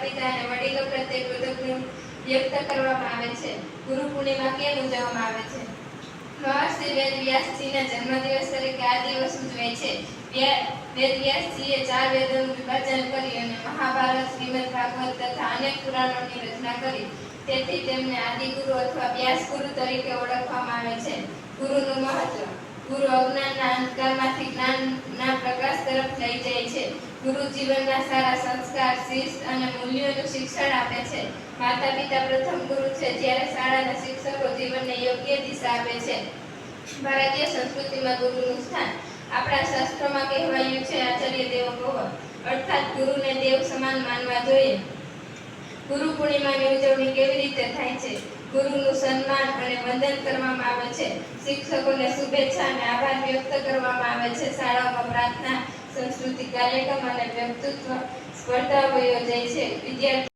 પિતા અને વડીલો પ્રત્યે કૃતજ્ઞતા વ્યક્ત કરવામાં આવે છે. ગુરુ પૂર્ણિમા કેમ ઉજવવામાં આવે છે? મહર્ષિ વેદવ્યાસજીના જન્મદિવસ તરીકે આ દિવસ ઉજવાય છે. વેદવ્યાસજીએ 4 વેદોનું વિભાજન કરી અને મહાભારત, શ્રીમદ ભાગવત તથા અનેક પુરાણોની રચના કરી. તેથી તેમને આદિગુરુ અથવા વ્યાસગુરુ તરીકે ઓળખવામાં આવે છે. ગુરુનું મહત્વ: ગુરુ અજ્ઞાનના અંધકારમાંથી જ્ઞાનના પ્રકાશ તરફ લઈ જાય છે. ગુરુ જીવનના સારા સંસ્કાર, શિસ્ત અને મૂલ્યોનું શિક્ષણ આપે છે. માતા પિતા પ્રથમ ગુરુ છે, જ્યારે શાળાના શિક્ષકો જીવનને યોગ્ય દિશા આપે છે. ભારતીય સંસ્કૃતિમાં ગુરુનું સ્થાન: આપણા શાસ્ત્રોમાં કહેવાયું છે, આચાર્ય દેવો ભવ, અર્થાત ગુરુને દેવ સમાન માનવા જોઈએ. ગુરુ પૂર્ણિમાની ઉજવણી કેવી રીતે થાય છે? ગુરુનું સન્માન અને વંદન કરવામાં આવે છે. શિક્ષકોને શુભેચ્છા અને આભાર વ્યક્ત કરવામાં આવે છે. શાળાઓમાં પ્રાર્થના, સાંસ્કૃતિક કાર્યક્રમ અને વક્તૃત્વ સ્પર્ધાઓ યોજાય છે. વિદ્યાર્થીઓ